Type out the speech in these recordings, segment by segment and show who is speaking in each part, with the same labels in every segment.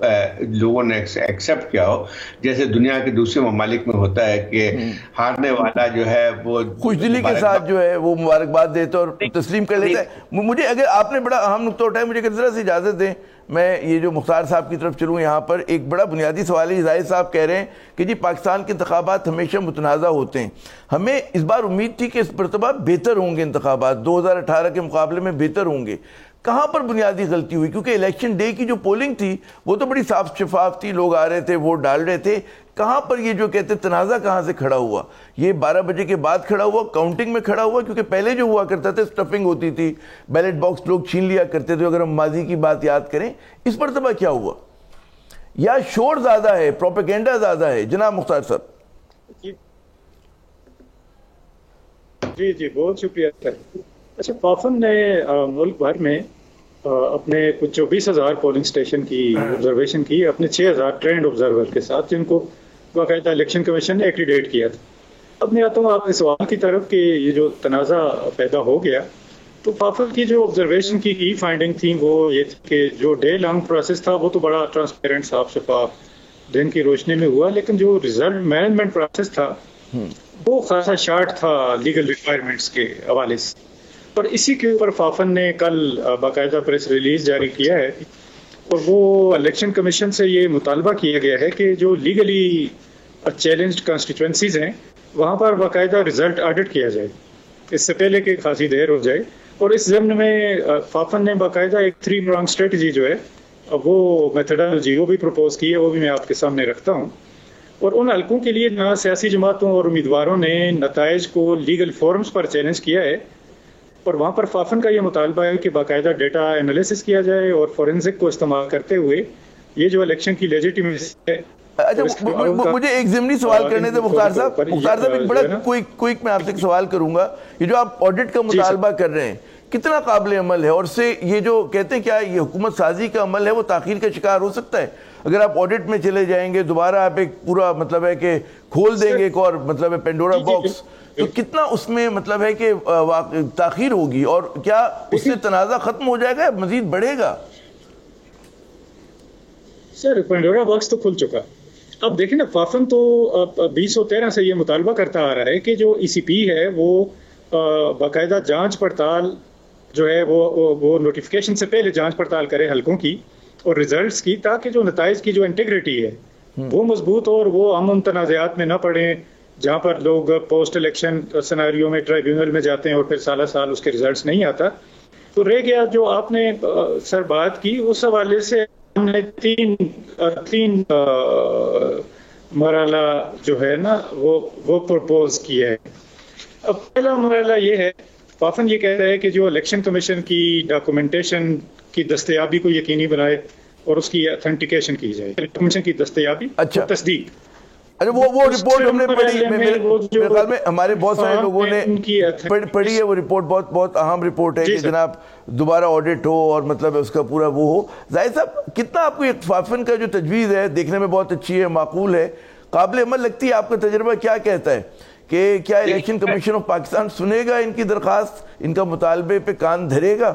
Speaker 1: لوگوں نے ایکسیپٹ کیا ہو، جیسے دنیا کے دوسرے ممالک میں ہوتا ہے کہ ہارنے والا جو ہے وہ
Speaker 2: خوش دلی کے ساتھ جو ہے وہ مبارکباد دیتا اور تسلیم کر لیتا ہے. مجھے اگر آپ نے بڑا اہم نقطہ اٹھایا، مجھے اگر ذرا سی اجازت دیں میں یہ جو مختار صاحب کی طرف چلوں. یہاں پر ایک بڑا بنیادی سوال ہے. زاہد صاحب کہہ رہے ہیں کہ جی پاکستان کے انتخابات ہمیشہ متنازع ہوتے ہیں، ہمیں اس بار امید تھی کہ اس مرتبہ بہتر ہوں گے انتخابات، 2018 کے مقابلے میں بہتر ہوں گے. کہاں پر بنیادی غلطی ہوئی؟ کیونکہ الیکشن ڈے کی جو پولنگ تھی وہ تو بڑی صاف شفاف تھی، لوگ آ رہے تھے، ووٹ ڈال رہے تھے. کہاں پر یہ جو کہتے تنازع کہاں سے کھڑا ہوا؟ یہ 12 بجے کے بعد کھڑا ہوا، کاؤنٹنگ میں کھڑا ہوا؟ کیونکہ پہلے جو ہوا کرتا تھا سٹفنگ ہوتی تھی، بیلٹ باکس لوگ چھین لیا کرتے تھے. اگر ہم ماضی کی بات یاد کریں، اس مرتبہ کیا ہوا؟ یا شور زیادہ ہے، پروپیگنڈا زیادہ ہے؟ جناب مختار صاحب.
Speaker 3: جی بہت شکریہ سر. اچھا، پافن نے ملک بھر میں اپنے کچھ 24,000 پولنگ اسٹیشن کی آبزرویشن کی اپنے 6,000 ٹرینڈ آبزرور کے ساتھ، جن کو باقاعدہ الیکشن کمیشن نے ایکریڈیٹ کیا تھا. اب میں آتا ہوں آپ کے سوال کی طرف کہ یہ جو تنازع پیدا ہو گیا، تو پافن کی جو آبزرویشن کی فائنڈنگ تھی وہ یہ تھی کہ جو ڈے لانگ پروسیس تھا وہ تو بڑا ٹرانسپیرنٹ، صاف شفاف، دن کی روشنی میں ہوا، لیکن جو ریزلٹ مینجمنٹ پروسیس تھا وہ خاصا شارٹ تھا لیگل ریکوائرمنٹس کے حوالے سے. اور اسی کے اوپر فافن نے کل باقاعدہ پریس ریلیز جاری کیا ہے، اور وہ الیکشن کمیشن سے یہ مطالبہ کیا گیا ہے کہ جو لیگلی چیلنجڈ کانسٹیٹوئنسیز ہیں وہاں پر باقاعدہ ریزلٹ آڈٹ کیا جائے اس سے پہلے کہ خاصی دیر ہو جائے. اور اس ضمن میں فافن نے باقاعدہ ایک 3 pronged اسٹریٹجی جو ہے وہ میتھڈالوجی وہ بھی پروپوز کی ہے، وہ بھی میں آپ کے سامنے رکھتا ہوں. اور ان حلقوں کے لیے نہ سیاسی جماعتوں اور امیدواروں نے نتائج کو لیگل فورمز پر چیلنج کیا ہے، اور وہاں پر فافن کا یہ مطالبہ ہے کہ باقاعدہ ڈیٹا انالیسس کیا جائے اور فورینزک کو استعمال کرتے ہوئے یہ جو الیکشن کی لیجیٹیمیسی ہے.
Speaker 2: اچھا، مجھے ایک ضمنی سوال کرنے تھے مختار صاحب. مختار صاحب ایک بڑا کوئک میں آپ سے ایک سوال کروں گا. یہ جو آپ آڈٹ کا مطالبہ کر رہے ہیں کتنا قابل عمل ہے؟ اور سے یہ جو کہتے ہیں کیا یہ حکومت سازی کا عمل ہے وہ تاخیر کا شکار ہو سکتا ہے؟ اگر آپ آڈٹ میں چلے جائیں گے، دوبارہ آپ ایک پورا مطلب ہے کہ کھول دیں گے ایک اور مطلب ہے پینڈورا باکس، تو کتنا اس میں مطلب ہے کہ تاخیر ہوگی؟ اور کیا اس سے تنازع ختم ہو جائے گا یا مزید بڑھے گا؟
Speaker 3: سر پینڈورا باکس تو کھل چکا. اب دیکھیں نا، فافن تو 2013 سے یہ مطالبہ کرتا آ رہا ہے کہ جو ECP ہے وہ باقاعدہ جانچ پڑتال جو ہے وہ نوٹیفیکیشن سے پہلے جانچ پڑتال کرے حلقوں کی اور ریزلٹس کی، تاکہ جو نتائج کی جو انٹیگریٹی ہے وہ مضبوط ہو اور وہ امن تنازعات میں نہ پڑیں، جہاں پر لوگ پوسٹ الیکشن سیناریو میں ٹرائیبیونل میں جاتے ہیں اور پھر سالہ سال اس کے ریزلٹس نہیں آتا. تو رہ گیا جو آپ نے سر بات کی، اس حوالے سے ہم نے تین مرحلہ جو ہے نا وہ پرپوز کیا ہے. اب پہلا مرحلہ یہ ہے، فافن یہ کہہ رہا ہے کہ جو الیکشن کمیشن کی ڈاکومنٹیشن کی دستیابی کو یقینی بنائے اور اس کی اتھینٹیکیشن کی جائے، کمیشن کی دستیابی اور تصدیق.
Speaker 2: اچھا، وہ رپورٹ ہم نے پڑھی، میرے خیال میں ہمارے بہت سارے لوگوں نے پڑھی ہے. وہ رپورٹ بہت اہم رپورٹ ہے کہ جناب دوبارہ آڈٹ ہو اور مطلب اس کا پورا وہ ہو. زاہد صاحب، کتنا آپ کو یہ فافن کا جو تجویز ہے دیکھنے میں بہت اچھی ہے، معقول ہے، قابل عمل لگتی ہے؟ آپ کا تجربہ کیا کہتا ہے کہ کیا الیکشن کمیشن آف پاکستان سنے گا ان کی درخواست، ان کا مطالبے پہ کان دھرے گا؟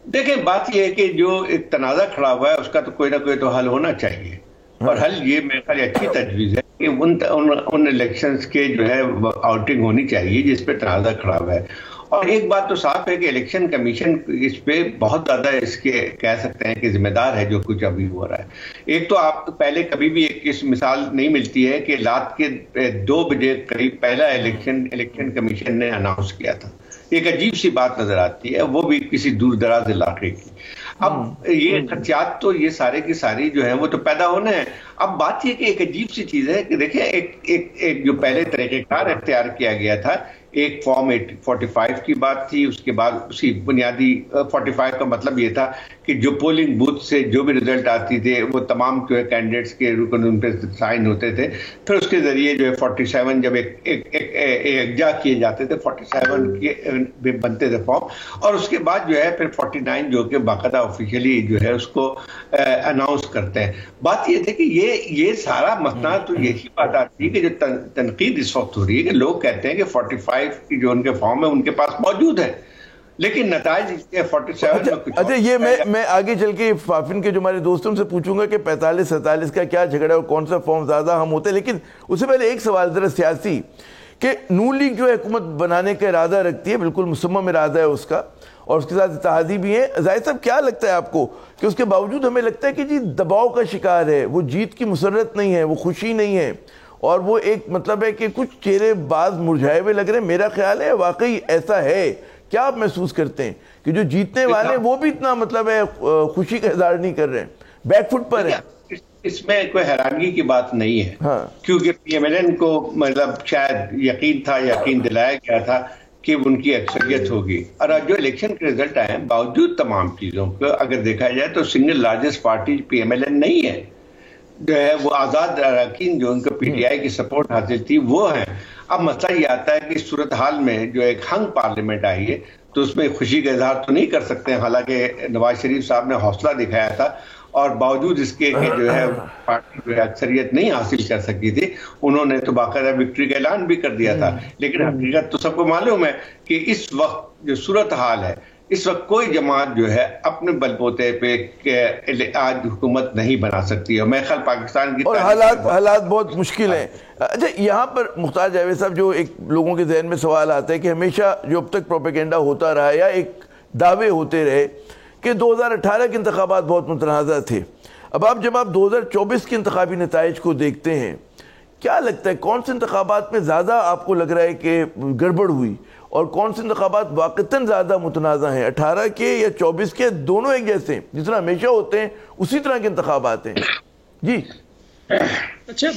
Speaker 1: دیکھیں، بات یہ ہے کہ جو ایک تنازع کھڑا ہوا ہے اس کا تو کوئی نہ کوئی تو حل ہونا چاہیے، اور حل یہ میرے خیال اچھی تجویز ہے کہ ان الیکشنز کے جو ہے آؤٹنگ ہونی چاہیے جس پہ تنازع کھڑا ہوا ہے. اور ایک بات تو صاف ہے کہ الیکشن کمیشن اس پہ بہت زیادہ اس کے کہہ سکتے ہیں کہ ذمہ دار ہے جو کچھ ابھی ہو رہا ہے. ایک تو آپ پہلے کبھی بھی ایک مثال نہیں ملتی ہے کہ رات کے 2 بجے قریب پہلا الیکشن کمیشن نے اناؤنس کیا تھا. ایک عجیب سی بات نظر آتی ہے، وہ بھی کسی دور دراز علاقے کی. اب یہ خدشات تو یہ سارے کی ساری جو ہیں وہ تو پیدا ہونے ہیں. اب بات یہ کہ ایک عجیب سی چیز ہے کہ دیکھیں ایک جو پہلے طریقہ کار اختیار کیا گیا تھا، ایک فارم 45 کی بات تھی، اس کے بعد اسی بنیادی 45 کا مطلب یہ تھا کہ جو پولنگ بوتھ سے جو بھی رزلٹ آتی تھے وہ تمام جو ہے کینڈیڈیٹس کے رکن ان پہ سائن ہوتے تھے. پھر اس کے ذریعے جو ہے 47 جب یکجا کیے جاتے تھے، 47 کے بنتے تھے فارم، اور اس کے بعد جو ہے پھر 49 جو کہ باقاعدہ آفیشیلی جو ہے اس کو اناؤنس کرتے ہیں. بات یہ تھی کہ یہ سارا مسئلہ تو یہی بات آتی ہے کہ جو تنقید اس وقت ہو رہی ہے کہ لوگ کہتے ہیں کہ 45 کی جو ان کے فارم ہے ان کے پاس موجود ہے، لیکن نتائج 47 میں کچھ
Speaker 2: اچھا یہ میں آگے چل کے فافن کے جو ہمارے دوستوں سے پوچھوں گا کہ 45-47 کا کیا جھگڑا اور کون سا فارم زیادہ ہم ہوتے ہیں، لیکن اس سے پہلے ایک سوال ذرا سیاسی، کہ نون لیگ جو حکومت بنانے کا ارادہ رکھتی ہے، بالکل مصمم ارادہ ہے اس کا، اور اس کے ساتھ اتحادی بھی ہیں، ظاہر صاحب کیا لگتا ہے آپ کو کہ اس کے باوجود ہمیں لگتا ہے کہ جی دباؤ کا شکار ہے، وہ جیت کی مسرت نہیں ہے، وہ خوشی نہیں ہے، اور وہ ایک مطلب ہے کہ کچھ چہرے بعض مرجھائے ہوئے لگ رہے ہیں؟ میرا خیال ہے واقعی ایسا ہے، کیا آپ محسوس کرتے ہیں کہ جو جیتنے والے وہ بھی اتنا مطلب ہے خوشی کا اظہار نہیں کر رہے ہیں، بیک فٹ پر ہیں؟
Speaker 1: اس میں کوئی حیرانگی کی بات نہیں ہے، کیونکہ پی ایم ایل این کو مطلب شاید یقین تھا، یقین دلایا گیا تھا کہ ان کی اکثریت ہوگی، اور جو الیکشن کے رزلٹ آئے ہیں باوجود تمام چیزوں کو اگر دیکھا جائے تو single largest party P M L N نہیں ہے، جو ہے وہ آزاد اراکین جو ان کو پی ٹی آئی کی سپورٹ حاصل تھی وہ ہیں۔ اب مسئلہ یہ آتا ہے کہ اس صورتحال میں جو ایک ہنگ پارلیمنٹ آئی ہے تو اس میں خوشی کا اظہار تو نہیں کر سکتے، حالانکہ نواز شریف صاحب نے حوصلہ دکھایا تھا، اور باوجود اس کے کہ جو ہے پارٹی جو ہے اکثریت نہیں حاصل کر سکی تھی، انہوں نے تو باقاعدہ وکٹری کا اعلان بھی کر دیا تھا، لیکن حقیقت تو سب کو معلوم ہے کہ اس وقت جو صورتحال ہے، اس وقت کوئی جماعت جو ہے اپنے بل بوتے پہ آج حکومت نہیں بنا سکتی ہے، میں خیال پاکستان کی
Speaker 2: اور حالات بہت مشکل ہیں۔ اچھا یہاں پر مختار جاوید صاحب جو ایک لوگوں کے ذہن میں سوال آتا ہے کہ ہمیشہ جو اب تک پروپیگنڈا ہوتا رہا یا ایک دعوے ہوتے رہے کہ 2018 کے انتخابات بہت متنازع تھے، اب جب آپ 2024 کے انتخابی نتائج کو دیکھتے ہیں، کیا لگتا ہے کون سے انتخابات میں زیادہ آپ کو لگ رہا ہے کہ گڑبڑ ہوئی، اور کون سے انتخابات واقعتاً زیادہ متنازع ہیں، 18 کے یا 24 کے؟ دونوں ایک جیسے ہیں جس طرح ہمیشہ ہوتے ہیں، اسی طرح کے انتخابات ہیں؟ جی
Speaker 3: اچھا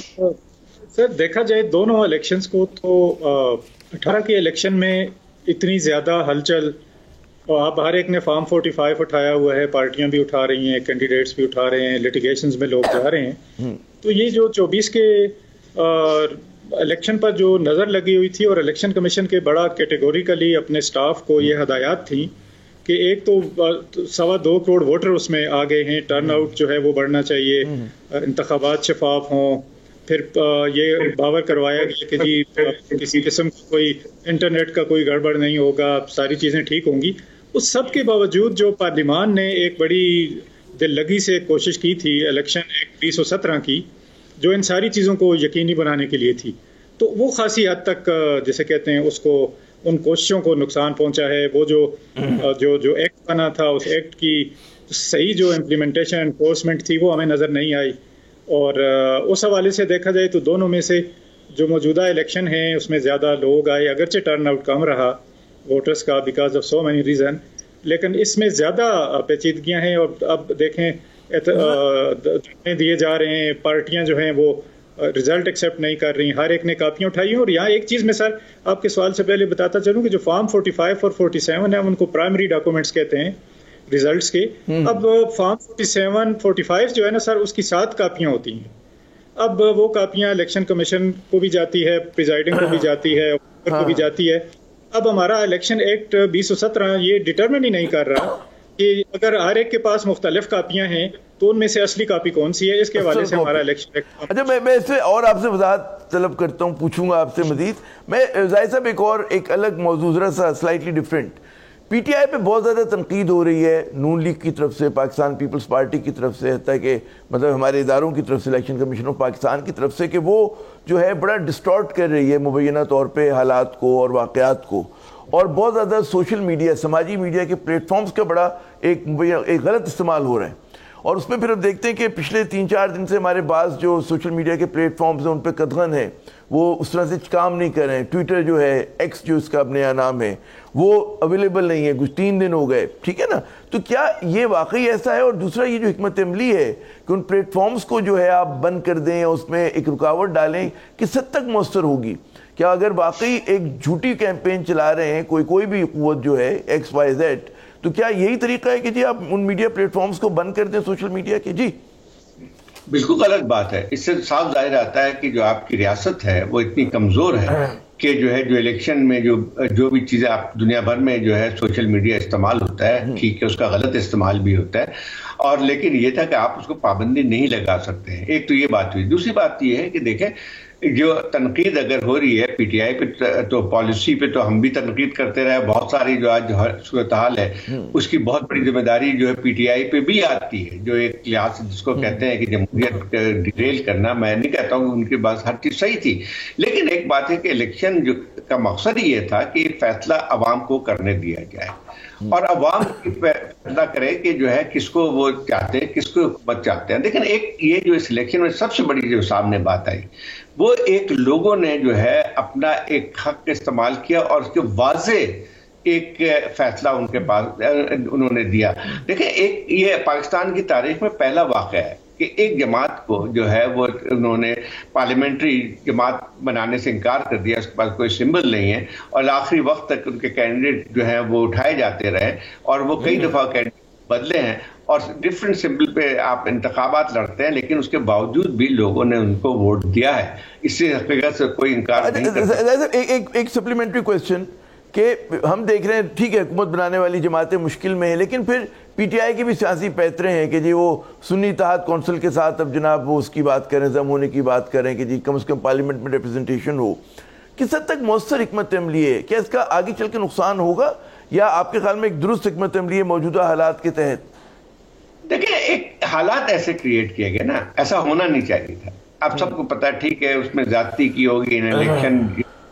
Speaker 3: سر، دیکھا جائے دونوں الیکشنز کو تو 18 کے الیکشن میں اتنی زیادہ ہلچل، اور اب ہر ایک نے فارم 45 اٹھایا ہوا ہے، پارٹیاں بھی اٹھا رہی ہیں، کینڈیڈیٹس بھی اٹھا رہے ہیں، لیٹیگیشنز میں لوگ جا رہے ہیں، تو یہ جو 24 کے الیکشن پر جو نظر لگی ہوئی تھی، اور الیکشن کمیشن کے بڑا کیٹیگوریکلی اپنے سٹاف کو یہ ہدایات تھیں کہ ایک تو 2.25 کروڑ ووٹر اس میں آ گئے ہیں، ٹرن آؤٹ جو ہے وہ بڑھنا چاہیے، انتخابات شفاف ہوں، پھر یہ باور کروایا گیا کہ جی کسی قسم کا کوئی انٹرنیٹ کا کوئی گڑبڑ نہیں ہوگا، ساری چیزیں ٹھیک ہوں گی۔ اس سب کے باوجود جو پارلیمان نے ایک بڑی دل لگی سے کوشش کی تھی الیکشن ایکٹ 2017 کی، جو ان ساری چیزوں کو یقینی بنانے کے لیے تھی، تو وہ خاصی حد تک جیسے کہتے ہیں اس کو، ان کوششوں کو نقصان پہنچا ہے۔ وہ جو ایکٹ بنا تھا، اس ایکٹ کی صحیح جو امپلیمنٹیشن انفورسمنٹ تھی وہ ہمیں نظر نہیں آئی، اور اس حوالے سے دیکھا جائے تو دونوں میں سے جو موجودہ الیکشن ہیں اس میں زیادہ لوگ آئے، اگرچہ ٹرن آؤٹ کم رہا ووٹرز کا because of so many reason, لیکن اس میں زیادہ پیچیدگیاں ہیں۔ اور اب دیکھیں دیے جا رہے ہیں، پارٹیاں جو ہیں وہ رزلٹ ایکسیپٹ نہیں کر رہی، ہر ایک نے کاپیاں اٹھائی ہیں۔ اور یہاں ایک چیز میں سر آپ کے سوال سے پہلے بتاتا چلوں کہ جو فارم 45 اور 47 ہیں ان کو پرائمری ڈاکومنٹس کہتے ہیں ریزلٹس کے۔ اب فارم 47-45 جو ہے نا سر، اس کی 7 کاپیاں ہوتی ہیں۔ اب وہ کاپیاں الیکشن کمیشن کو بھی جاتی ہے، پریزائڈنگ کو بھی جاتی ہے، کو بھی جاتی ہے۔ اب ہمارا الیکشن ایکٹ 2017 یہ ڈٹرمن ہی نہیں کر رہا کہ اگر ہر ایک کے پاس مختلف کاپیاں ہیں تو ان میں سے اصلی کاپی کون سی ہے، اس کے حوالے سے ہمارا الیکشن ایکٹ۔
Speaker 2: اچھا میں اس سے اور آپ سے وضاحت طلب کرتا ہوں، پوچھوں گا آپ سے مزید۔ میں ظاہر صاحب ایک الگ موضوع ذرا سا slightly different, P T I پہ بہت زیادہ تنقید ہو رہی ہے، نون لیگ کی طرف سے، پاکستان پیپلز پارٹی کی طرف سے، حتیٰ کہ مطلب ہمارے اداروں کی طرف سے، الیکشن کمیشن آف پاکستان کی طرف سے، کہ وہ جو ہے بڑا ڈسٹارٹ کر رہی ہے مبینہ طور پہ حالات کو اور واقعات کو، اور بہت زیادہ سوشل میڈیا، سماجی میڈیا کے پلیٹ فارمز کا بڑا ایک غلط استعمال ہو رہا ہے۔ اور اس میں پھر اب دیکھتے ہیں کہ پچھلے 3-4 دن سے ہمارے بعض جو سوشل میڈیا کے پلیٹ فارمز ہیں ان پہ قدغن ہے، وہ اس طرح سے کام نہیں کر رہے ہیں۔ ٹویٹر جو ہے، ایکس جو اس کا اب نیا نام ہے، وہ اویلیبل نہیں ہے، کچھ 3 دن ہو گئے، ٹھیک ہے نا؟ تو کیا یہ واقعی ایسا ہے؟ اور دوسرا یہ جو حکمت عملی ہے کہ ان پلیٹ فارمز کو جو ہے آپ بند کر دیں یا اس میں ایک رکاوٹ ڈالیں، کس حد تک مؤثر ہوگی؟ کیا اگر واقعی ایک جھوٹی کیمپین چلا رہے ہیں کوئی بھی قوت جو ہے XYZ، تو کیا یہی طریقہ ہے کہ جی آپ ان میڈیا پلیٹ فارمز کو بند کر دیں سوشل میڈیا کے؟ جی
Speaker 1: بالکل غلط بات ہے۔ اس سے صاف ظاہر آتا ہے کہ جو آپ کی ریاست ہے وہ اتنی کمزور ہے کہ جو ہے جو الیکشن میں جو بھی چیزیں آپ دنیا بھر میں جو ہے سوشل میڈیا استعمال ہوتا ہے، ٹھیک ہے، اس کا غلط استعمال بھی ہوتا ہے، اور لیکن یہ تھا کہ آپ اس کو پابندی نہیں لگا سکتے ہیں۔ ایک تو یہ بات ہوئی۔ دوسری بات یہ ہے کہ دیکھیں جو تنقید اگر ہو رہی ہے پی ٹی آئی پہ تو پالیسی پہ تو ہم بھی تنقید کرتے رہے، بہت ساری جو آج صورتحال ہے اس کی بہت بڑی ذمہ داری جو ہے پی ٹی آئی پہ بھی آتی ہے، جو ایک لحاظ سے جس کو کہتے ہیں کہ جمہوریت ڈیریل کرنا. میں نہیں کہتا ہوں کہ ان کے پاس ہر چیز صحیح تھی، لیکن ایک بات ہے کہ الیکشن کا مقصد یہ تھا کہ فیصلہ عوام کو کرنے دیا جائے اور عوام فیصلہ کرے کہ جو ہے کس کو وہ چاہتے ہیں، کس کو حکومت چاہتے ہیں. لیکن ایک یہ جو اس الیکشن میں سب سے بڑی جو سامنے بات آئی وہ ایک لوگوں نے جو ہے اپنا ایک حق استعمال کیا اور اس کے واضح ایک فیصلہ ان کے پاس انہوں نے دیا. دیکھیں ایک یہ پاکستان کی تاریخ میں پہلا واقعہ ہے کہ ایک جماعت کو جو ہے وہ انہوں نے پارلیمنٹری جماعت بنانے سے انکار کر دیا، اس کے پاس کوئی سمبل نہیں ہے اور آخری وقت تک ان کے کینڈیڈیٹ جو ہیں وہ اٹھائے جاتے رہے اور وہ کئی دفعہ کینڈیڈیٹ بدلے ہیں اور ڈفرینٹ سمبل پہ آپ انتخابات لڑتے ہیں، لیکن اس کے باوجود بھی لوگوں نے ان کو ووٹ دیا ہے. اس سے حقیقت سے کوئی انکار نہیں کرتا.
Speaker 2: ایک سپلیمنٹری کویسچن کہ ہم دیکھ رہے ہیں ٹھیک ہے حکومت بنانے والی جماعتیں مشکل میں ہیں، لیکن پھر پی ٹی آئی کی بھی سیاسی پیترے ہیں کہ جی وہ سنی اتحاد کونسل کے ساتھ اب جناب وہ اس کی بات کریں، ضم ہونے کی بات کریں کہ جی کم از کم پارلیمنٹ میں ریپرزنٹیشن ہو. کس حد تک مؤثر حکمت عملی ہے؟ کیا اس کا آگے چل کے نقصان ہوگا یا آپ کے خیال میں ایک درست حکمت عملی ہے موجودہ حالات کے تحت؟
Speaker 1: دیکھیں ایک حالات ایسے کریٹ کیے گئے نا، ایسا ہونا نہیں چاہیے تھا. اب سب کو پتا ٹھیک ہے اس میں زیادتی کی ہوگی، الیکشن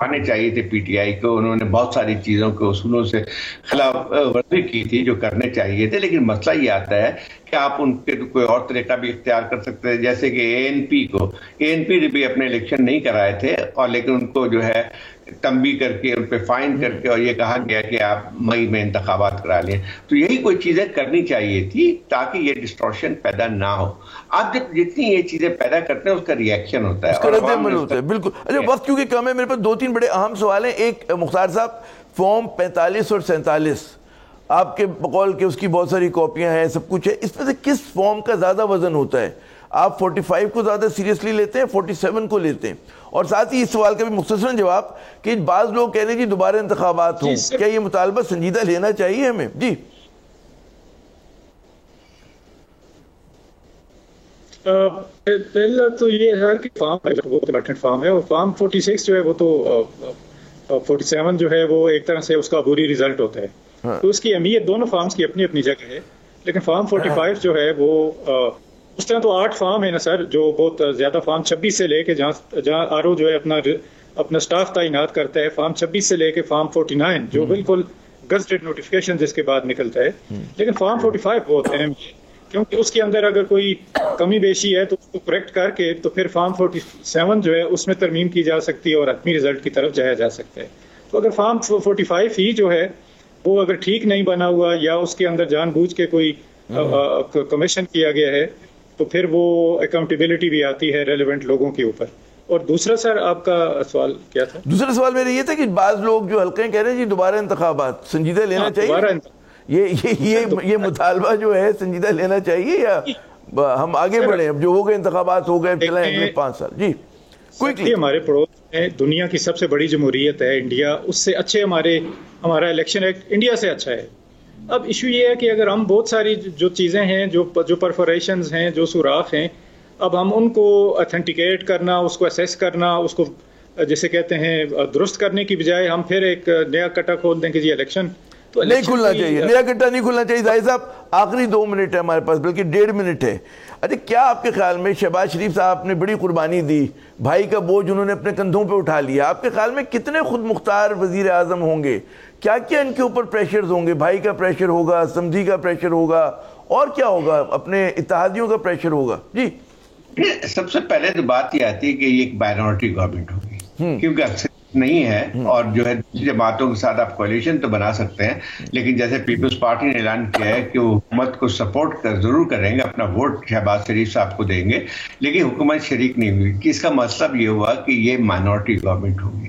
Speaker 1: آنے چاہیے تھے پی ٹی آئی کو، انہوں نے بہت ساری چیزوں کے اصولوں سے خلاف ورزی کی تھی جو کرنے چاہیے تھے. لیکن مسئلہ یہ آتا ہے کہ آپ ان کے کوئی اور طریقہ بھی اختیار کر سکتے ہیں، جیسے کہ اے این پی نے بھی اپنے الیکشن نہیں کرائے تھے اور لیکن ان کو جو ہے تنبیہ کر کے ان پہ فائن کر کے اور یہ کہا گیا کہ آپ مئی میں انتخابات کرا لیں. تو یہی کوئی چیزیں کرنی چاہیے تھی تاکہ یہ ڈسٹورشن پیدا نہ ہو. آپ جب جتنی یہ چیزیں پیدا کرتے ہیں اس کا ریئیکشن ہوتا ہے.
Speaker 2: بالکل. اچھا وقت کیونکہ کم ہے، میرے پاس 2-3 بڑے اہم سوال ہیں. ایک مختار صاحب، فارم 45 اور 47 آپ کے بقول کہ اس کی بہت ساری کاپیاں ہیں، سب کچھ ہے، اس میں سے کس فارم کا زیادہ وزن ہوتا ہے؟ آپ 45 کو زیادہ سیریسلی لیتے ہیں، 47 کو لیتے ہیں؟ اور ساتھ ہی اس سوال کا بھی مختصراً جواب کہ بعض لوگ کہہ رہے ہیں جی دوبارہ انتخابات ہوں، کیا یہ مطالبہ سنجیدہ لینا چاہیے ہمیں؟ جی
Speaker 3: پہلا تو یہ ہے کہ فارم ہے وہ امپورٹنٹ فارم ہے، اور فارم 46 جو ہے وہ تو 47 جو ہے وہ ایک طرح سے اس کا عبوری ریزلٹ ہوتا ہے. تو اس کی اہمیت دونوں فارمز کی اپنی اپنی جگہ ہے. لیکن فارم 45 جو ہے وہ اس طرح تو 8 فارم ہے نا سر، جو بہت زیادہ فارم 26 سے لے کے جہاں آر او جو ہے اپنا سٹاف تعینات کرتا ہے، فارم 26 سے لے کے فارم 49 جو بالکل گزٹڈ نوٹیفیکیشن جس کے بعد نکلتا ہے. لیکن فارم 45 بہت اہم ہے کیونکہ اس کے اندر اگر کوئی کمی بیشی ہے تو اس کو کریکٹ کر کے تو پھر فارم 47 جو ہے اس میں ترمیم کی جا سکتی ہے اور حتمی رزلٹ کی طرف جایا جا سکتا ہے. تو اگر فارم 45 ہی جو ہے وہ اگر ٹھیک نہیں بنا ہوا یا اس کے اندر جان بوجھ کے کوئی کمیشن کیا گیا ہے تو پھر وہ اکاؤنٹیبلٹی بھی آتی ہے ریلیونٹ لوگوں کے اوپر. اور دوسرا سر آپ کا سوال کیا تھا؟
Speaker 2: دوسرا سوال میرا یہ تھا کہ بعض لوگ جو حلقے کہہ رہے ہیں جی دوبارہ انتخابات سنجیدہ لینا چاہیے، یہ مطالبہ جو ہے سنجیدہ لینا چاہیے یا ہم آگے بڑھیں؟ اب جو ہو گئے انتخابات ہو گئے، چلیں اگلے 5 سال. جی کوئکلی.
Speaker 3: ہمارے پڑوس میں دنیا کی سب سے بڑی جمہوریت ہے انڈیا، اس سے اچھے ہمارا الیکشن ایکٹ انڈیا سے اچھا ہے. اب ایشو یہ ہے کہ اگر ہم بہت ساری جو چیزیں ہیں جو پرفوریشنز ہیں، جو سوراخ ہیں، اب ہم ان کو اتھینٹیکیٹ کرنا، اس کو اسیس کرنا، اس کو جیسے کہتے ہیں درست کرنے کی بجائے ہم پھر ایک نیا کٹا کھول دیں کہ جی الیکشن تو
Speaker 2: نہیں کھلنا چاہیے، نیا کٹا نہیں کھلنا چاہیے. ظاہر صاحب آخری 2 منٹ ہے ہمارے پاس، بلکہ 1.5 منٹ ہے. اچھا کیا آپ کے خیال میں شہباز شریف صاحب نے بڑی قربانی دی، بھائی کا بوجھ انہوں نے اپنے کندھوں پہ اٹھا لیا، آپ کے خیال میں کتنے خود مختار وزیر اعظم ہوں گے؟ کیا کیا ان کے اوپر پریشرز ہوں گے؟ بھائی کا پریشر ہوگا، سمدھی کا پریشر ہوگا، اور کیا ہوگا؟ اپنے اتحادیوں کا پریشر ہوگا. جی
Speaker 1: سب سے پہلے تو بات یہ آتی ہے کہ یہ ایک مائنورٹی گورنمنٹ ہوگی، کیونکہ اکثر نہیں ہے اور جو ہے دوسری جماعتوں کے ساتھ آپ کولیشن تو بنا سکتے ہیں، لیکن جیسے پیپلز پارٹی نے اعلان کیا ہے کہ وہ حکومت کو سپورٹ ضرور کریں گے، اپنا ووٹ شہباز شریف صاحب کو دیں گے، لیکن حکومت شریک نہیں ہوئی. کہ اس کا مطلب یہ ہوا کہ یہ مائنورٹی گورنمنٹ ہوگی.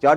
Speaker 4: 3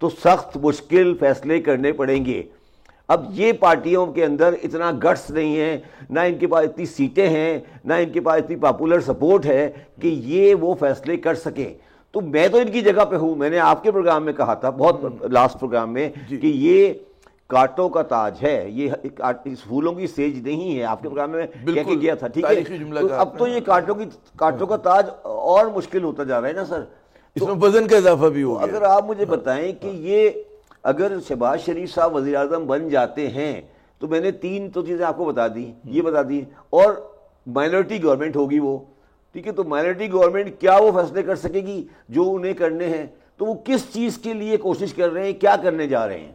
Speaker 4: تو سخت مشکل فیصلے کرنے پڑیں گے. اب یہ پارٹیوں کے اندر اتنا گٹس نہیں ہے, نہ ان کے پاس اتنی سیٹیں ہیں, نہ ان کے پاس اتنی پاپولر سپورٹ ہے کہ یہ وہ فیصلے کر سکیں. تو میں تو ان کی جگہ پہ ہوں. میں نے آپ کے پروگرام میں کہا تھا, بہت لاسٹ پروگرام میں, کہ یہ کانٹوں کا تاج ہے, یہ پھولوں کی سیج نہیں ہے. آپ کے پروگرام میں کہہ کے گیا تھا, ٹھیک ہے. اب تو یہ کانٹوں کا تاج اور مشکل ہوتا جا رہا ہے نا سر.
Speaker 2: اس میں وزن کا اضافہ بھی ہو گیا.
Speaker 4: اگر آپ مجھے بتائیں کہ یہ اگر شہباز شریف صاحب وزیر اعظم بن جاتے ہیں تو میں نے 3 تو چیزیں آپ کو بتا دی, یہ بتا دی, اور مائنورٹی گورنمنٹ ہوگی وہ, ٹھیک ہے. تو مائنورٹی گورنمنٹ کیا وہ فیصلے کر سکے گی جو انہیں کرنے ہیں؟ تو وہ کس چیز کے لیے کوشش کر رہے ہیں, کیا کرنے جا رہے ہیں؟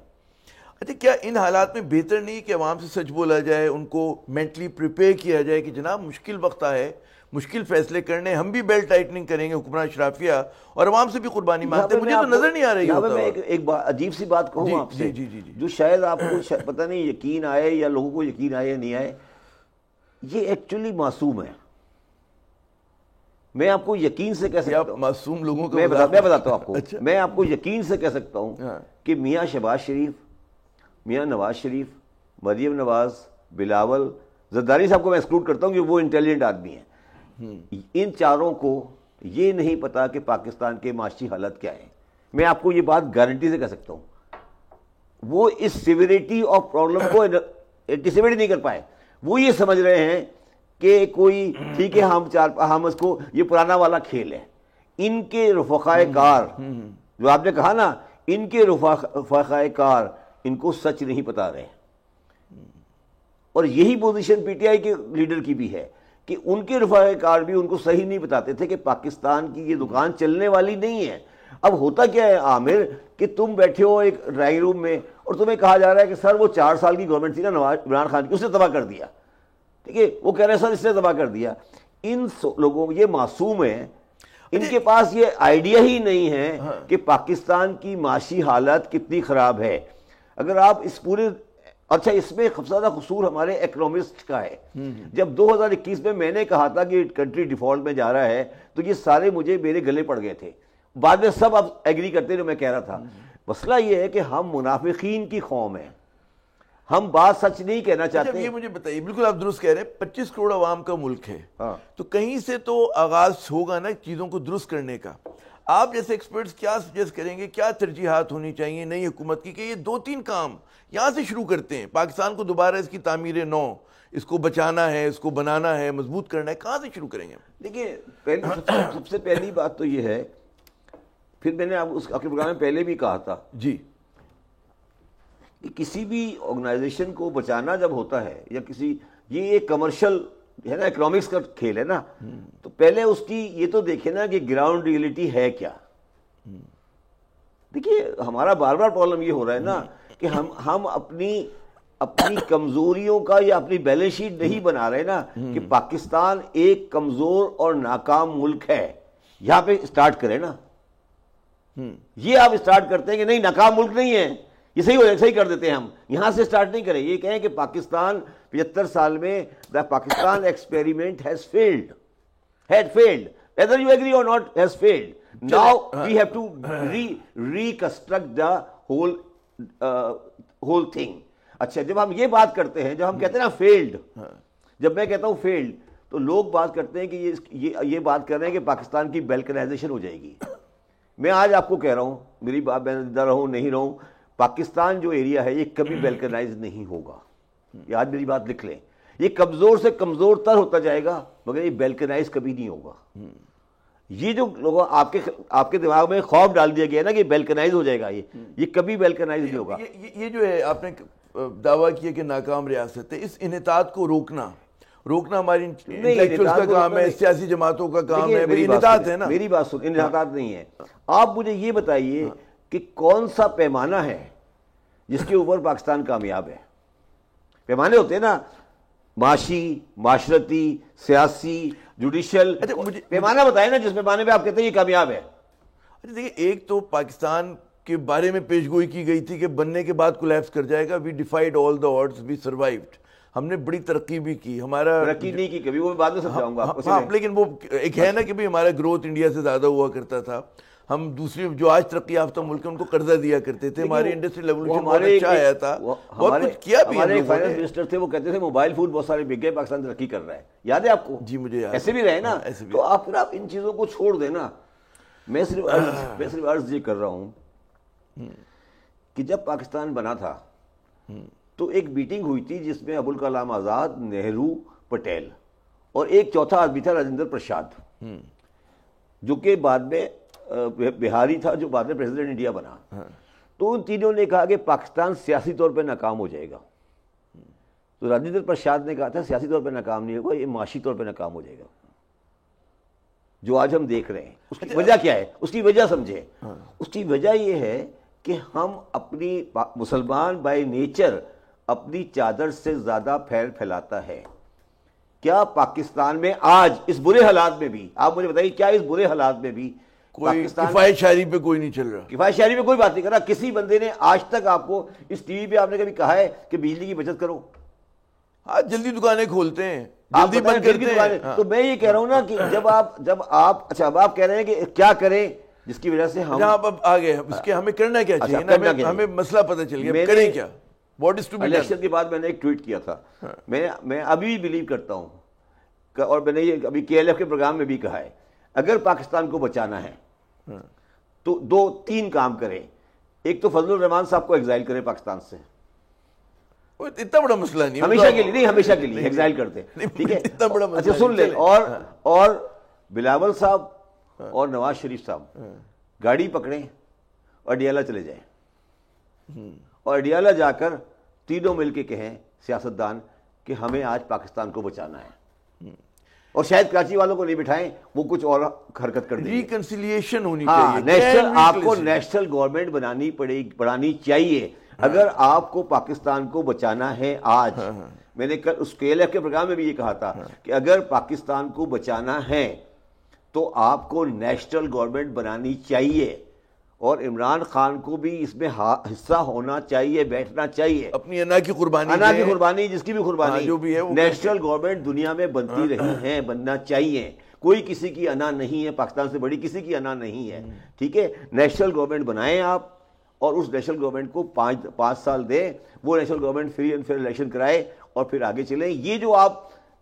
Speaker 2: اچھا, کیا ان حالات میں بہتر نہیں کہ عوام سے سچ بولا جائے, ان کو مینٹلی پریپیئر کیا جائے کہ جناب مشکل وقت ہے, مشکل فیصلے کرنے, ہم بھی بیلٹ ٹائٹننگ کریں گے حکمران اشرافیہ, اور عوام سے بھی قربانی مانگتے ہیں. مجھے تو نظر نہیں آ رہی.
Speaker 4: میں ایک عجیب سی بات کہوں آپ سے, جو شاید آپ کو پتہ نہیں یقین آئے یا لوگوں کو یقین آئے یا نہیں آئے, یہ ایکچولی معصوم ہے. میں آپ کو یقین سے کہہ سکتا ہوں,
Speaker 2: معصوم لوگوں کو
Speaker 4: میں بتاتا ہوں آپ کو, میں آپ کو یقین سے کہہ سکتا ہوں کہ میاں شہباز شریف, میاں نواز شریف, مریم نواز, بلاول, زرداری صاحب کو میں ایکسکلوڈ کرتا ہوں کہ وہ انٹیلیجنٹ آدمی ہیں, ان چاروں کو یہ نہیں پتا کہ پاکستان کے معاشی حالت کیا ہے. میں آپ کو یہ بات گارنٹی سے کہہ سکتا ہوں. وہ اس سیویریٹی آف پرابلم کو انٹیسپیٹ نہیں کر پائے. وہ یہ سمجھ رہے ہیں کہ کوئی ٹھیک ہے, ہم اس کو, یہ پرانا والا کھیل ہے. ان کے رفقائے کار, جو آپ نے کہا نا, ان کے رفقائے کار ان کو سچ نہیں بتا رہے. اور یہی پوزیشن پی ٹی آئی کے لیڈر کی بھی ہے کہ ان کے رفقائے کار بھی ان کو صحیح نہیں بتاتے تھے کہ پاکستان کی یہ دکان چلنے والی نہیں ہے. اب ہوتا کیا ہے عامر, کہ تم بیٹھے ہو ایک ڈرائنگ روم میں اور تمہیں کہا جا رہا ہے کہ سر وہ 4 سال کی گورنمنٹ تھی نا عمران خان کی, اس نے تباہ کر دیا. ٹھیک ہے, وہ کہہ رہے ہیں سر اس نے تباہ کر دیا. ان لوگوں, یہ معصوم ہیں, ان کے پاس یہ آئیڈیا ہی نہیں ہے کہ پاکستان کی معاشی حالت کتنی خراب ہے. اگر آپ اس پورے, اچھا اس میں زیادہ قصور ہمارے اکنامسٹ کا ہے. جب 2021 میں نے کہا تھا کہ کنٹری ڈیفالٹ میں جا رہا ہے تو یہ سارے میرے گلے پڑ گئے تھے. بعد میں سب اب ایگری کرتے جو میں کہہ رہا تھا. مسئلہ یہ ہے کہ ہم منافقین کی قوم ہیں, ہم بات سچ نہیں کہنا چاہتے.
Speaker 2: یہ مجھے بتائیے, بالکل آپ درست کہہ رہے ہیں, 25 کروڑ عوام کا ملک ہے, تو کہیں سے تو آغاز ہوگا نا چیزوں کو درست کرنے کا. آپ جیسے ایکسپرٹس کیا سجیسٹ کریں گے, کیا ترجیحات ہونی چاہیے نئی حکومت کی کہ یہ 2-3 کام یہاں سے شروع کرتے ہیں, پاکستان کو دوبارہ اس کی تعمیر نو, اس کو بچانا ہے, اس کو بنانا ہے, مضبوط کرنا ہے, کہاں سے شروع کریں گے؟
Speaker 4: دیکھیے, سب سے پہلی بات تو یہ ہے, پھر میں نے آپ کے پروگرام میں پہلے بھی کہا تھا
Speaker 2: جی,
Speaker 4: کہ کسی بھی آرگنائزیشن کو بچانا جب ہوتا ہے, یا یہ ایک کمرشل ہے نا, اکنامکس کا کھیل ہے نا, تو پہلے اس کی یہ تو دیکھیں نا کہ گراؤنڈ ریئلٹی ہے کیا. دیکھیے, ہمارا بار بار پرابلم یہ ہو رہا ہے نا کہ ہم اپنی کمزوریوں کا یا اپنی بیلنس شیٹ نہیں بنا رہے نا, کہ پاکستان ایک کمزور اور ناکام ملک ہے, یہاں پہ اسٹارٹ کریں نا. یہ آپ اسٹارٹ کرتے ہیں کہ نہیں ناکام ملک نہیں ہے, یہ صحیح کر دیتے ہیں ہم, یہاں سے اسٹارٹ نہیں کریں. یہ کہیں کہ پاکستان 75 سال میں the Pakistan experiment has failed, whether you agree or not, has failed. Now we have to reconstruct the whole thing. اچھا, جب ہم یہ بات کرتے ہیں, جب ہم کہتے ہیں نا فیلڈ, جب میں کہتا ہوں فیلڈ, تو لوگ بات کرتے ہیں کہ یہ بات کر رہے ہیں کہ پاکستان کی بیلکنائزیشن ہو جائے گی. میں آج آپ کو کہہ رہا ہوں, میری بات میں زندہ رہوں نہیں رہوں, پاکستان جو ایریا ہے یہ کبھی بیلکنائز نہیں ہوگا. یہ آج میری بات لکھ لیں, یہ کمزور سے کمزور تر ہوتا جائے گا, مگر یہ بیلکنائز کبھی نہیں ہوگا. یہ جو لوگوں آپ کے دماغ میں خوف ڈال دیا گیا نا کہ بیلکنائز ہو جائے گا, یہ کبھی بیلکنائز نہیں ہوگا.
Speaker 2: یہ جو ہے آپ نے دعویٰ کیا کہ ناکام ریاست ہے, اس انحطاط کو روکنا ہماری انٹلیکچوئلز کا کام ہے, سیاسی جماعتوں کا کام ہے. انحطاط ہے نا,
Speaker 4: میری بات سن, انحطاط نہیں ہے. آپ مجھے یہ بتائیے کہ کون سا پیمانہ ہے جس کے اوپر پاکستان کامیاب ہے؟ پیمانے ہوتے ہیں نا, معاشی, معاشرتی, سیاسی, جوڈیشل, پیمانہ بتائیں نا جس پیمانے پہ آپ کہتے ہیں یہ کامیاب ہے.
Speaker 2: دیکھیے, ایک تو پاکستان کے بارے میں پیش گوئی کی گئی تھی کہ بننے کے بعد کولیپس کر جائے گا. وی ڈیفائیڈ آل دا آڈز, وی سروائیوڈ. ہم نے بڑی ترقی بھی کی, ہمارا
Speaker 4: ترقی نہیں کی کبھی, وہ بعد میں سمجھاؤں گا آپ کو.
Speaker 2: لیکن وہ ایک ہے نا کہ بھی ہمارا گروتھ انڈیا سے زیادہ ہوا کرتا تھا. ہم دوسری جو آج ترقی یافتہ ملک ہیں ان کو قرضہ دیا کرتے تھے, ہماری انڈسٹریل ریولوشن بہت اچھا آیا تھا, بہت کچھ کیا بھی.
Speaker 4: ہمارے فائنانس منسٹر تھے, وہ کہتے تھے موبائل فون بہت سارے بک گئے, پاکستان ترقی کر رہا ہے, یاد ہے آپ کو؟
Speaker 2: جی مجھے
Speaker 4: ایسے بھی رہے نا. تو آپ ان چیزوں کو چھوڑ دیں نا. میں صرف عرض یہ کر رہا ہوں کہ جب پاکستان بنا تھا تو ایک میٹنگ ہوئی تھی جس میں ابوالکلام آزاد, نہرو, پٹیل اور ایک چوتھا آدمی تھا راجندر پرساد, جو کہ بعد میں بہاری تھا, جو بعد میں پریزیڈنٹ انڈیا بنا. تو ان تینوں نے کہا کہ پاکستان سیاسی طور پہ ناکام ہو جائے گا. تو راجندر پرساد نے کہا تھا سیاسی طور پہ ناکام نہیں ہوگا, یہ معاشی طور پہ ناکام ہو جائے گا, جو آج ہم دیکھ رہے ہیں. اس کی وجہ کیا ہے؟ اس کی وجہ سمجھیں. اس کی وجہ یہ ہے کہ ہم اپنی مسلمان بائی نیچر اپنی چادر سے زیادہ پھیلاتا ہے. کیا پاکستان میں آج اس برے حالات میں بھی, آپ مجھے بتائیے, کیا اس برے حالات میں بھی
Speaker 2: کوئی کفایت شاعری پہ کوئی نہیں چل رہا؟
Speaker 4: کفایت شاعری پہ کوئی بات نہیں کر رہا. کسی بندے نے آج تک آپ کو اس ٹی وی پہ آپ نے کبھی کہا ہے کہ بجلی کی بچت کرو؟
Speaker 2: آج جلدی دکانیں کھولتے ہیں, جلدی بند کرتے ہیں.
Speaker 4: تو میں یہ کہہ رہا ہوں نا کہ جب آپ اچھا اب آپ کہہ رہے ہیں کہ کیا کریں جس کی وجہ سے ہم
Speaker 2: اب آ گئے, اس کے ہمیں کرنا کیا چاہیے, ہمیں مسئلہ پتہ چل گیا, کریں کیا, what is to be done.
Speaker 4: Election کے بعد میں نے ایک ٹویٹ کیا تھا, میں ابھی بھی بلیو کرتا ہوں, اور میں نے یہ ابھی کے ایل ایف کے پروگرام میں بھی کہا ہے, اگر پاکستان کو بچانا ہے تو 2-3 کام کریں. ایک تو فضل الرحمان صاحب کو ایگزائل کریں پاکستان سے,
Speaker 2: اتنا بڑا مسئلہ نہیں,
Speaker 4: ہمیشہ کے لیے نہیں, ہمیشہ کے لیے ایگزائل کرتے, ٹھیک ہے,
Speaker 2: اتنا بڑا مسئلہ.
Speaker 4: اچھا سن لیں, اور بلاول صاحب اور نواز شریف صاحب گاڑی پکڑیں اور اڈیالہ چلے جائیں, اور اڈیالہ جا کر تینوں مل کے کہیں سیاستدان کہ ہمیں آج پاکستان کو بچانا ہے, اور شاید کراچی والوں کو نہیں بٹھائیں, وہ کچھ اور حرکت کر دیں.
Speaker 2: ریکنسیلیشن ہونی
Speaker 4: ہاں,
Speaker 2: چاہیے,
Speaker 4: آپ کو نیشنل گورنمنٹ بنانی چاہیے اگر آپ کو پاکستان کو بچانا ہے آج. میں نے کل اس کے ایل ایف کے پروگرام میں بھی یہ کہا تھا کہ اگر پاکستان کو بچانا ہے تو آپ کو نیشنل گورنمنٹ بنانی چاہیے, اور عمران خان کو بھی اس میں حصہ ہونا چاہیے, بیٹھنا چاہیے.
Speaker 2: اپنی انا کی
Speaker 4: قربانی جس کی بھی قربانی
Speaker 2: جو بھی ہے,
Speaker 4: نیشنل گورنمنٹ دنیا میں بنتی رہی ہیں, بننا چاہیے. کوئی کسی کی انا نہیں ہے, پاکستان سے بڑی کسی کی انا نہیں ہے, ٹھیک ہے. نیشنل گورنمنٹ بنائیں آپ, اور اس نیشنل گورنمنٹ کو 5 سال دیں, وہ national government free and fair election کرائے, اور پھر آگے چلیں.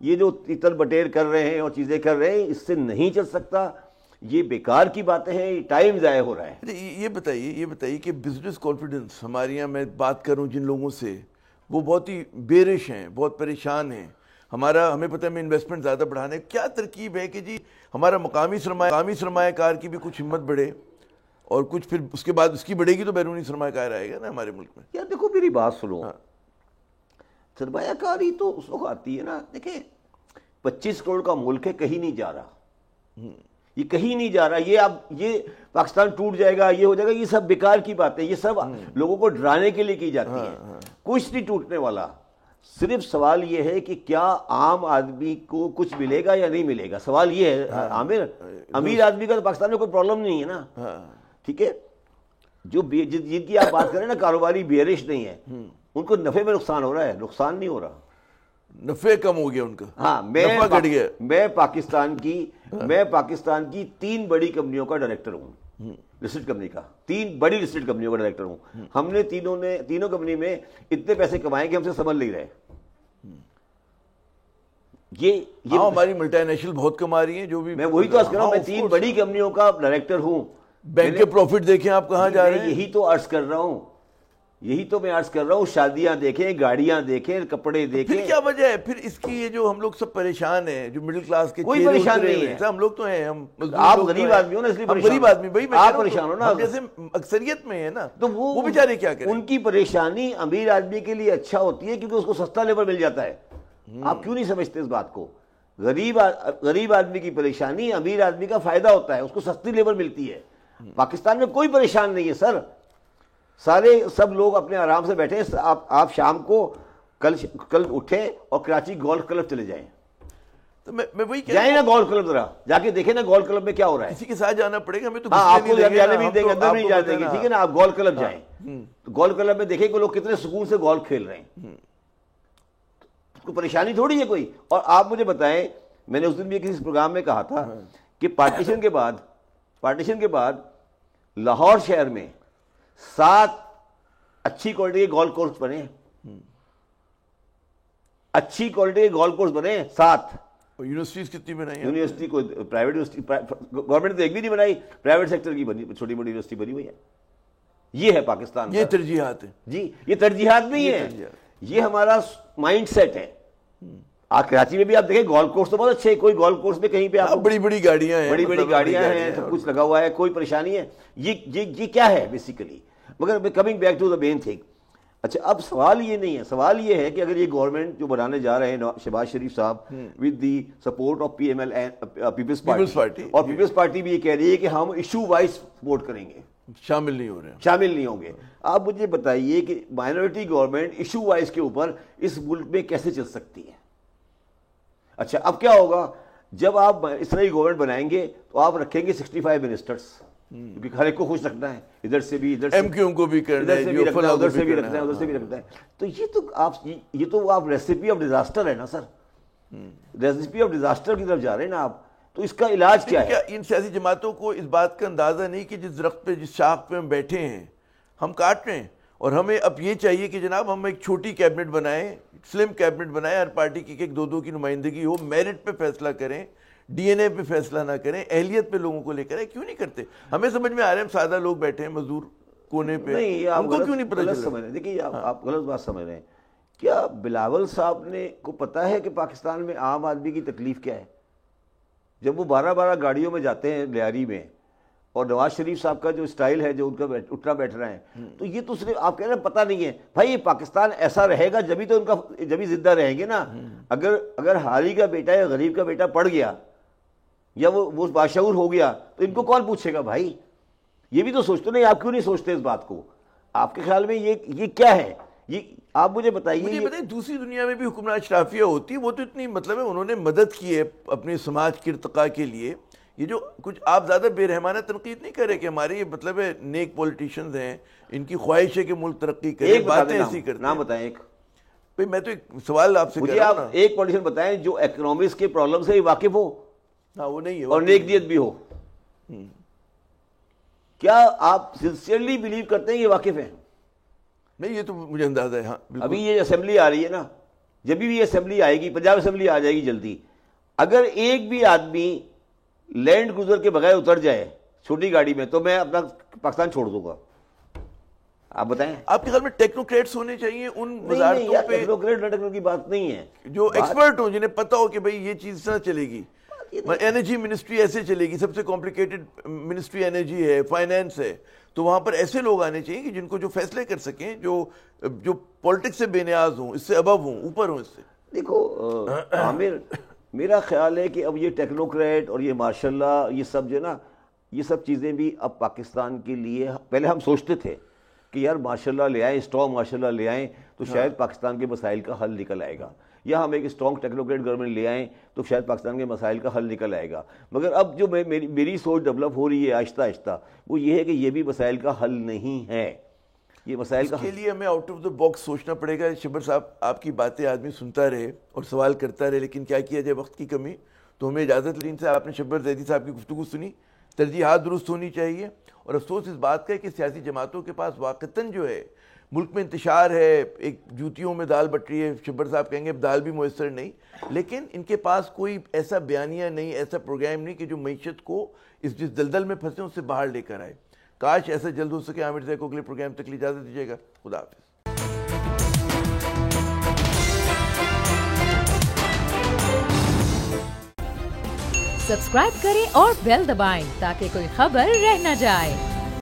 Speaker 4: یہ جو تیتر بٹیر کر رہے ہیں اور چیزیں کر رہے ہیں, اس سے نہیں چل سکتا. یہ بیکار کی باتیں ہیں, یہ ٹائم ضائع ہو رہا ہے.
Speaker 2: یہ بتائیے کہ بزنس کانفیڈنس ہمارے یہاں, میں بات کروں جن لوگوں سے, وہ بہت ہی بیرش ہیں, بہت پریشان ہیں. ہمیں پتہ ہے ہمیں انویسٹمنٹ زیادہ بڑھانا ہے. کیا ترکیب ہے کہ جی ہمارا مقامی سرمایہ کار کی بھی کچھ ہمت بڑھے, اور کچھ پھر اس کے بعد اس کی بڑھے گی تو بیرونی سرمایہ کار آئے گا نا ہمارے ملک میں.
Speaker 4: یار دیکھو میری بات سنو, سرمایہ کاری تو اس وقت آتی ہے نا, دیکھیں 25 کروڑ کا ملک ہے, کہیں نہیں جا رہا, یہ کہیں نہیں جا رہا. یہ پاکستان ٹوٹ جائے گا, یہ ہو جائے گا, یہ سب بیکار کی باتیں, یہ سب لوگوں کو ڈرانے کے لیے کی جاتی ہیں. کچھ نہیں ٹوٹنے والا. صرف سوال یہ ہے کہ کیا عام آدمی کو کچھ ملے گا یا نہیں ملے گا. سوال یہ ہے عامر, امیر آدمی کا تو پاکستان میں کوئی پرابلم نہیں ہے نا, ٹھیک ہے. جن کی آپ بات کریں نا کاروباری بیرش نہیں ہے, ان کو نفع میں نقصان ہو رہا ہے, نقصان نہیں ہو رہا,
Speaker 2: نفع کم ہو گیا ان کا.
Speaker 4: ہاں,
Speaker 2: نفع گھٹ گیا.
Speaker 4: میں پاکستان کی 3 بڑی کمپنیوں کا ڈائریکٹر ہوں, لسٹڈ کمپنی کا, 3 بڑی لسٹڈ کمپنیوں کا ڈائریکٹر ہوں. ہم نے تینوں کمپنی میں اتنے پیسے کمائے کہ ہم سے سنبھل نہیں رہے. یہ
Speaker 2: ہماری ملٹی نیشنل بہت کما رہی ہیں, جو بھی
Speaker 4: میں وہی تو عرض کر رہا ہوں, میں 3 بڑی کمپنیوں کا ڈائریکٹر ہوں.
Speaker 2: بینک کے پروفٹ دیکھیں آپ کہاں جا رہے ہیں.
Speaker 4: یہی تو عرض کر رہا ہوں, شادیاں دیکھیں, گاڑیاں دیکھیں, کپڑے دیکھیں.
Speaker 2: پھر کیا وجہ ہے پھر اس کی, یہ جو ہم لوگ سب پریشان ہیں, جو مڈل کلاس کے,
Speaker 4: کوئی پریشان نہیں ہے.
Speaker 2: ہم لوگ تو ہیں,
Speaker 4: آپ غریب آدمی ہو نا, اس لیے
Speaker 2: غریب آدمی, بھائی
Speaker 4: آپ پریشان ہو نا,
Speaker 2: جیسے اکثریت میں ہے نا,
Speaker 4: تو
Speaker 2: وہ بیچارے کیا کریں.
Speaker 4: ان کی پریشانی امیر آدمی کے لیے اچھا ہوتی ہے کیونکہ اس کو سستا لیبر مل جاتا ہے. آپ کیوں نہیں سمجھتے اس بات کو؟ غریب آدمی کی پریشانی امیر آدمی کا فائدہ ہوتا ہے, اس کو سستی لیبر ملتی ہے. پاکستان میں کوئی پریشان نہیں ہے سر, سب لوگ اپنے آرام سے بیٹھے. آپ شام کو کل اٹھیں اور کراچی گولف کلب چلے جائیں.
Speaker 2: تو میں وہی
Speaker 4: جائیں نا گولف کلب, ذرا جا کے دیکھیں نا گولف کلب میں کیا ہو رہا ہے.
Speaker 2: کسی کے ساتھ جانا پڑے گا ہمیں, تو
Speaker 4: آپ کو جانے بھی دیں گے, اندر نہیں جانے دیں گے, ٹھیک ہے نا. آپ گولف کلب جائیں, گولف کلب میں دیکھیں کہ لوگ کتنے سکون سے گولف کھیل رہے ہیں, کوئی پریشانی تھوڑی ہے کوئی. اور آپ مجھے بتائیں, میں نے اس دن بھی کسی پروگرام میں کہا تھا کہ پارٹیشن کے بعد لاہور شہر میں 7 اچھی کوالٹی کے گولف کورس بنے ہیں, اچھی کوالٹی کے گولف کورس بنے ہیں 7.
Speaker 2: یونیورسٹیز کتنی بنائی ہیں؟
Speaker 4: یونیورسٹی کو پرائیویٹ یونیورسٹی, گورنمنٹ نے ایک بھی نہیں بنائی, پرائیویٹ سیکٹر کی بنی چھوٹی موٹی یونیورسٹی بنی ہوئی ہے. یہ ہے پاکستان,
Speaker 2: یہ ترجیحات ہیں
Speaker 4: جی, یہ ترجیحات نہیں ہے, یہ ہمارا مائنڈ سیٹ ہے. آپ کراچی میں بھی آپ دیکھیں گولف کورس تو بہت اچھے ہیں, کوئی گولف کورس میں کہیں پہ آپ
Speaker 2: بڑی بڑی گاڑیاں ہیں,
Speaker 4: بڑی گاڑیاں ہیں, سب کچھ لگا ہوا ہے, کوئی پریشانی ہے. یہ کیا ہے بیسیکلی. مگر coming back to the main thing. اچھا اب سوال یہ نہیں ہے, سوال یہ ہے کہ اگر یہ گورنمنٹ جو بنانے جا رہے ہیں شہباز شریف صاحب with the support of P M L Peoples Party, اور پیپلز پارٹی بھی یہ کہہ رہی ہے کہ ہم ایشو وائز ووٹ کریں گے,
Speaker 2: شامل نہیں ہو رہے ہیں,
Speaker 4: شامل نہیں ہوں گے. آپ مجھے بتائیے کہ مائنورٹی گورنمنٹ ایشو وائز کے اوپر اس ملک میں کیسے چل سکتی ہے. اچھا اب کیا ہوگا جب آپ اس طرح کی گورنمنٹ بنائیں گے تو آپ رکھیں گے 65 منسٹرز, کیونکہ ہر ایک کو خوش رکھنا ہے, ادھر سے بھی, ادھر
Speaker 2: ایم کیو کو بھی کرنا ہے,
Speaker 4: ادھر سے بھی رکھنا ہے, ادھر سے بھی رکھنا ہے. تو یہ تو آپ ریسیپی آف ڈیزاسٹر ہے نا سر, ریسیپی آف ڈیزاسٹر کی طرف جا رہے ہیں نا آپ. تو اس کا علاج کیا ہے؟
Speaker 2: ان سیاسی جماعتوں کو اس بات کا اندازہ نہیں کہ جس درخت پہ, جس شاخ پہ ہم بیٹھے ہیں ہم کاٹ رہے ہیں, اور ہمیں اب یہ چاہیے کہ جناب ہم ایک چھوٹی کیبنٹ بنائیں, سلم کیبنٹ بنائیں, ہر پارٹی کی ایک 2 کی نمائندگی ہو, میرٹ پہ فیصلہ کریں, ڈی این اے پہ فیصلہ نہ کریں, اہلیت پہ لوگوں کو لے کر. کیوں نہیں کرتے؟ ہمیں سمجھ میں آ رہے ہیں ہم سادہ لوگ بیٹھے ہیں مزدور کونے پہ, ہم کو کیوں نہیں پتہ چل رہا؟
Speaker 4: دیکھیے آپ غلط بات سمجھ رہے ہیں. کیا بلاول صاحب نے کو پتا ہے کہ پاکستان میں عام آدمی کی تکلیف کیا ہے؟ جب وہ 12 گاڑیوں میں جاتے ہیں لیاری میں, اور نواز شریف صاحب کا جو اسٹائل ہے, جو ان کا اٹھنا بیٹھنا ہے, تو یہ تو صرف آپ کہہ رہے ہیں پتہ نہیں ہے. بھائی یہ پاکستان ایسا رہے گا جبھی تو ان کا, جبھی زندہ رہیں گے نا. اگر حالی کا بیٹا یا غریب کا بیٹا پڑ گیا یا وہ باشعور ہو گیا تو ان کو کون پوچھے گا بھائی؟ یہ بھی تو سوچتے نہیں. آپ کیوں نہیں سوچتے اس بات کو؟ آپ کے خیال میں یہ کیا ہے؟ یہ آپ مجھے بتائیے.
Speaker 2: دوسری دنیا میں بھی حکمران اشرافیہ ہوتی ہے, وہ تو اتنی مطلب ہے انہوں نے مدد کی ہے اپنے سماج کے ارتقاء کے لیے. یہ جو کچھ آپ زیادہ بے رحمانہ تنقید نہیں کر رہے کہ ہمارے یہ مطلب ہے نیک پولیٹیشینز ہیں, ان کی خواہش ہے کہ ملک ترقی کرے, باتیں ایسی کرتے ہیں.
Speaker 4: نام بتائیں ایک.
Speaker 2: بھئی میں تو ایک سوال آپ سے کر رہا ہوں نا,
Speaker 4: ایک پولیٹیشین بتائیں جو اکنامکس کے پرابلم سے واقف ہو,
Speaker 2: وہ نہیں ہے,
Speaker 4: اور نیک نیت بھی ہو. کیا آپ سنسیئرلی بلیو کرتے ہیں یہ واقف ہیں؟
Speaker 2: نہیں, یہ تو مجھے اندازہ ہے. ہاں
Speaker 4: ابھی یہ اسمبلی آ رہی ہے نا, جب بھی یہ اسمبلی آئے گی, پنجاب اسمبلی آ جائے گی جلدی, اگر ایک بھی آدمی لینڈ کروزر کے بغیر اتر جائے چھوٹی گاڑی میں تو میں اپنا پاکستان چھوڑ دوں گا. آپ بتائیں, آپ
Speaker 2: کے خیال میں ٹیکنوکریٹس ہونے چاہیے ان وزارتوں پہ؟
Speaker 4: ٹیکنوکریٹ کی بات نہیں ہے,
Speaker 2: جو ایکسپرٹ ہوں, جنہیں پتہ ہو کہ بھئی یہ چیز نہ چلے گی. انرجی منسٹری ایسے چلے گی, سب سے کمپلیکیٹڈ منسٹری انرجی ہے, فائنینس ہے, تو وہاں پر ایسے لوگ آنے چاہیے کہ جن کو جو فیصلے کر سکیں, جو پولیٹکس سے بے نیاز ہوں, اس سے ابو ہوں, اوپر ہوں اس سے.
Speaker 4: دیکھو عامر, میرا خیال ہے کہ اب یہ ٹیکنوکریٹ اور یہ ماشاء اللہ یہ سب جو ہے نا, یہ سب چیزیں بھی اب پاکستان کے لیے, پہلے ہم سوچتے تھے کہ یار ماشاء اللہ لے آئیں, اسٹرانگ ماشاء اللہ لے آئیں تو شاید پاکستان کے مسائل کا حل نکل آئے گا, یا ہم ایک اسٹرانگ ٹیکنوکریٹ گورنمنٹ لے آئیں تو شاید پاکستان کے مسائل کا حل نکل آئے گا. مگر اب جو میری سوچ ڈیولپ ہو رہی ہے آہستہ آہستہ, وہ یہ ہے کہ یہ بھی مسائل کا حل نہیں ہے. یہ مسائل کا
Speaker 2: کے لیے ہمیں آؤٹ آف دا باکس سوچنا پڑے گا. شبر صاحب, آپ کی باتیں آدمی سنتا رہے اور سوال کرتا رہے, لیکن کیا کیا جائے, وقت کی کمی. تو ہمیں اجازت لین سے, آپ نے شبر زیدی صاحب کی گفتگو سنی, ترجیحات درست ہونی چاہیے, اور افسوس اس بات کا ہے کہ سیاسی جماعتوں کے پاس واقعتاً جو ہے ملک میں انتشار ہے, ایک جوتیوں میں دال بٹ رہی ہے, شبر صاحب کہیں گے اب دال بھی میسر نہیں, لیکن ان کے پاس کوئی ایسا بیانیہ نہیں, ایسا پروگرام نہیں کہ جو معیشت کو اس جس دلدل میں پھنسے اس سے باہر لے کر آئے. کاش ایسا جلد ہو سکے. عامر زئی کو اگلے پروگرام تک اجازت دیجیے گا. خدا حافظ.
Speaker 5: سبسکرائب کریں اور بیل دبائیں تاکہ کوئی خبر رہ نہ جائے.